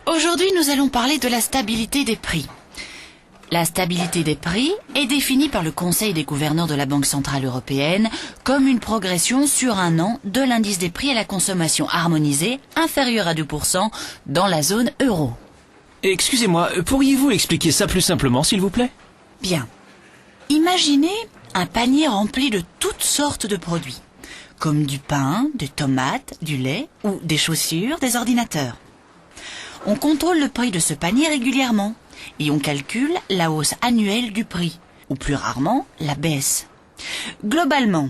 Aujourd'hui, nous allons parler de la stabilité des prix. La stabilité des prix est définie par le Conseil des gouverneurs de la Banque centrale européenne comme une progression sur un an de l'indice des prix à la consommation harmonisé inférieur à 2% dans la zone euro. Excusez-moi, pourriez-vous expliquer ça plus simplement, s'il vous plaît? Bien. Imaginez un panier rempli de toutes sortes de produits, comme du pain, des tomates, du lait ou des chaussures, des ordinateurs. On contrôle le prix de ce panier régulièrement et on calcule la hausse annuelle du prix, ou plus rarement la baisse. Globalement,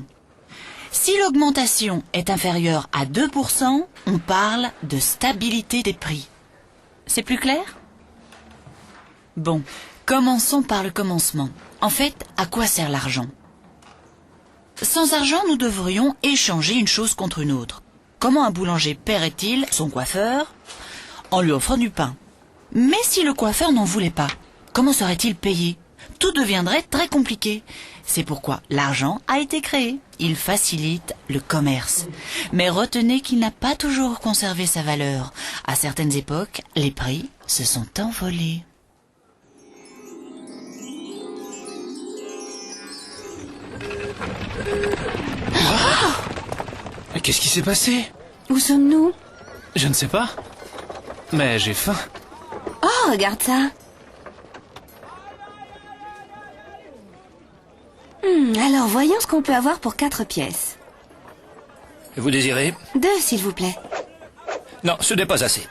si l'augmentation est inférieure à 2%, on parle de stabilité des prix. C'est plus clair? Bon, commençons par le commencement. En fait, à quoi sert l'argent? Sans argent, nous devrions échanger une chose contre une autre. Comment un boulanger paierait-il son coiffeur? En lui offrant du pain. Mais si le coiffeur n'en voulait pas, comment serait-il payé? Tout deviendrait très compliqué. C'est pourquoi l'argent a été créé. Il facilite le commerce. Mais retenez qu'il n'a pas toujours conservé sa valeur. À certaines époques, les prix se sont envolés. Qu'est-ce qui s'est passé? Où sommes-nous? Je ne sais pas. Mais j'ai faim. Oh, regarde ça. Alors, voyons ce qu'on peut avoir pour 4 pièces. Vous désirez? 2, s'il vous plaît. Non, ce n'est pas assez.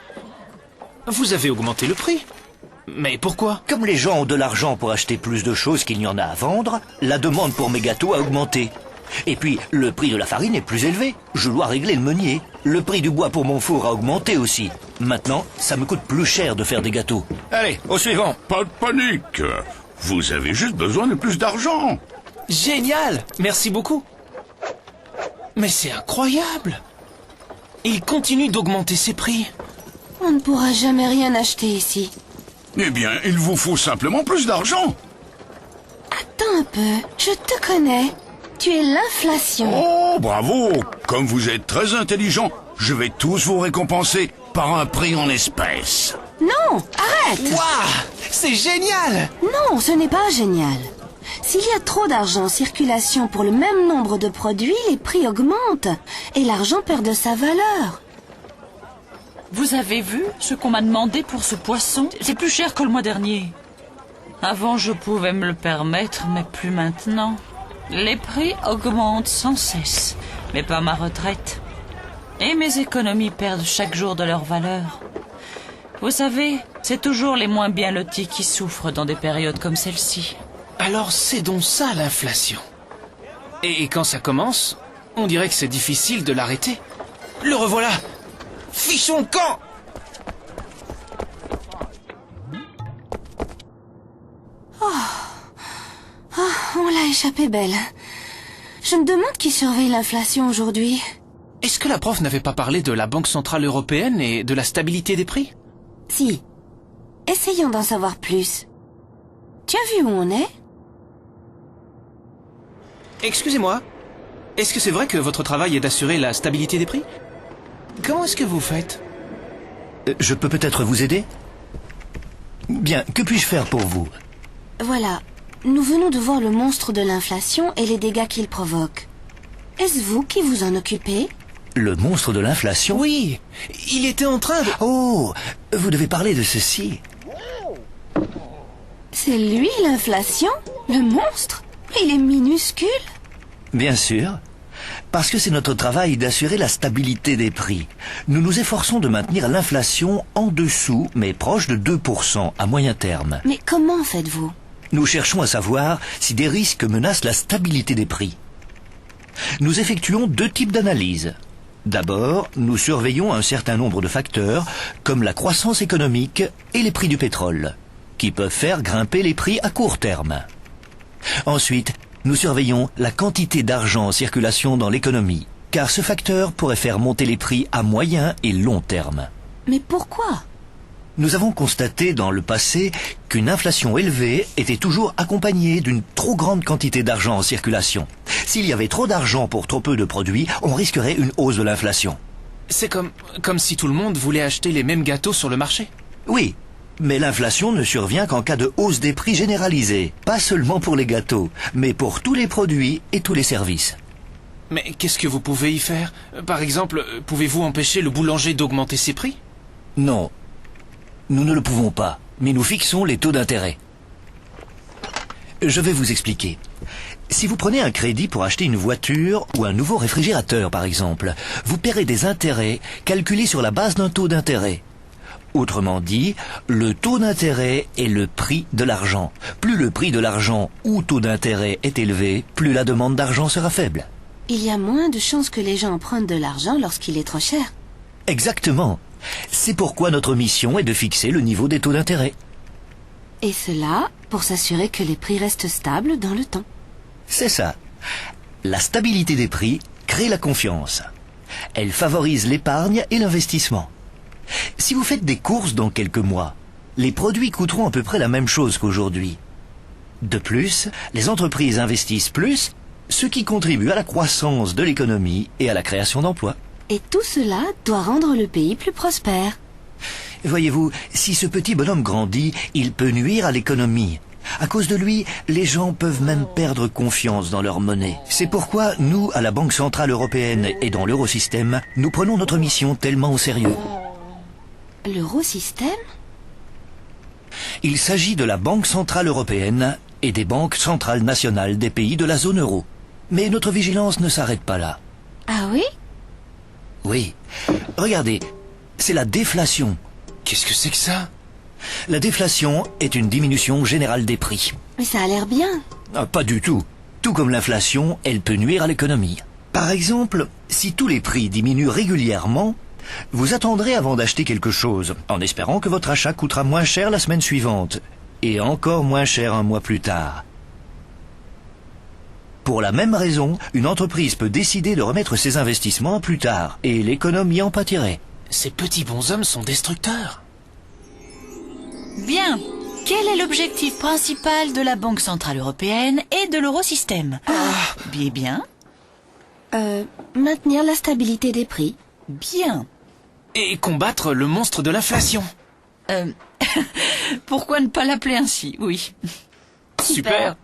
Vous avez augmenté le prix. Mais pourquoi? Comme les gens ont de l'argent pour acheter plus de choses qu'il n'y en a à vendre, la demande pour mes gâteaux a augmenté. Et puis, le prix de la farine est plus élevé. Je dois régler le meunier. Le prix du bois pour mon four a augmenté aussi. Maintenant, ça me coûte plus cher de faire des gâteaux. Allez, au suivant. Pas de panique. Vous avez juste besoin de plus d'argent. Génial! Merci beaucoup. Mais c'est incroyable! Il continue d'augmenter ses prix. On ne pourra jamais rien acheter ici. Eh bien, il vous faut simplement plus d'argent. Attends un peu, je te connais. Tu es l'inflation. Oh, bravo! Comme vous êtes très intelligent, je vais tous vous récompenser par un prix en espèces. Non, arrête! Waouh! C'est génial! Non, ce n'est pas génial. S'il y a trop d'argent en circulation pour le même nombre de produits, les prix augmentent et l'argent perd de sa valeur. Vous avez vu ce qu'on m'a demandé pour ce poisson? C'est plus cher que le mois dernier. Avant, je pouvais me le permettre, mais plus maintenant. Les prix augmentent sans cesse, mais pas ma retraite. Et mes économies perdent chaque jour de leur valeur. Vous savez, c'est toujours les moins bien lotis qui souffrent dans des périodes comme celle-ci. Alors c'est donc ça l'inflation. Et quand ça commence, on dirait que c'est difficile de l'arrêter. Le revoilà! Fichons le camp! On l'a échappé belle. Je me demande qui surveille l'inflation aujourd'hui. Est-ce que la prof n'avait pas parlé de la Banque centrale européenne et de la stabilité des prix? Si. Essayons d'en savoir plus. Tu as vu où on est? Excusez-moi, est-ce que c'est vrai que votre travail est d'assurer la stabilité des prix? Comment est-ce que vous faites? Je peux peut-être vous aider? Bien, que puis-je faire pour vous? Voilà. Nous venons de voir le monstre de l'inflation et les dégâts qu'il provoque. Est-ce vous qui vous en occupez? Le monstre de l'inflation? Oui, il était en train de... Oh, vous devez parler de ceci. C'est lui l'inflation? Le monstre? Il est minuscule? Bien sûr. Parce que c'est notre travail d'assurer la stabilité des prix. Nous nous efforçons de maintenir l'inflation en dessous, mais proche de 2% à moyen terme. Mais comment faites-vous? Nous cherchons à savoir si des risques menacent la stabilité des prix. Nous effectuons 2 types d'analyses. D'abord, nous surveillons un certain nombre de facteurs, comme la croissance économique et les prix du pétrole, qui peuvent faire grimper les prix à court terme. Ensuite, nous surveillons la quantité d'argent en circulation dans l'économie, car ce facteur pourrait faire monter les prix à moyen et long terme. Mais pourquoi? Nous avons constaté dans le passé qu'une inflation élevée était toujours accompagnée d'une trop grande quantité d'argent en circulation. S'il y avait trop d'argent pour trop peu de produits, on risquerait une hausse de l'inflation. C'est comme si tout le monde voulait acheter les mêmes gâteaux sur le marché. Oui, mais l'inflation ne survient qu'en cas de hausse des prix généralisée, pas seulement pour les gâteaux, mais pour tous les produits et tous les services. Mais qu'est-ce que vous pouvez y faire? Par exemple, pouvez-vous empêcher le boulanger d'augmenter ses prix? Non, nous ne le pouvons pas, mais nous fixons les taux d'intérêt. Je vais vous expliquer. Si vous prenez un crédit pour acheter une voiture ou un nouveau réfrigérateur, par exemple, vous paierez des intérêts calculés sur la base d'un taux d'intérêt. Autrement dit, le taux d'intérêt est le prix de l'argent. Plus le prix de l'argent ou taux d'intérêt est élevé, plus la demande d'argent sera faible. Il y a moins de chances que les gens empruntent de l'argent lorsqu'il est trop cher. Exactement. C'est pourquoi notre mission est de fixer le niveau des taux d'intérêt. Et cela pour s'assurer que les prix restent stables dans le temps. C'est ça. La stabilité des prix crée la confiance. Elle favorise l'épargne et l'investissement. Si vous faites des courses dans quelques mois, les produits coûteront à peu près la même chose qu'aujourd'hui. De plus, les entreprises investissent plus, ce qui contribue à la croissance de l'économie et à la création d'emplois. Et tout cela doit rendre le pays plus prospère. Voyez-vous, si ce petit bonhomme grandit, il peut nuire à l'économie. À cause de lui, les gens peuvent même perdre confiance dans leur monnaie. C'est pourquoi nous, à la Banque Centrale Européenne et dans l'Eurosystème, nous prenons notre mission tellement au sérieux. L'Eurosystème ? Il s'agit de la Banque Centrale Européenne et des banques centrales nationales des pays de la zone euro. Mais notre vigilance ne s'arrête pas là. Ah oui ? Oui. Regardez, c'est la déflation. Qu'est-ce que c'est que ça? La déflation est une diminution générale des prix. Mais ça a l'air bien. Ah, pas du tout. Tout comme l'inflation, elle peut nuire à l'économie. Par exemple, si tous les prix diminuent régulièrement, vous attendrez avant d'acheter quelque chose, en espérant que votre achat coûtera moins cher la semaine suivante, et encore moins cher un mois plus tard. Pour la même raison, une entreprise peut décider de remettre ses investissements à plus tard, et l'économie en pâtirait. Ces petits bonshommes sont destructeurs. Bien. Quel est l'objectif principal de la Banque Centrale Européenne et de l'Eurosystème? Bien. Maintenir la stabilité des prix. Bien. Et combattre le monstre de l'inflation. Pourquoi ne pas l'appeler ainsi? Oui. Super.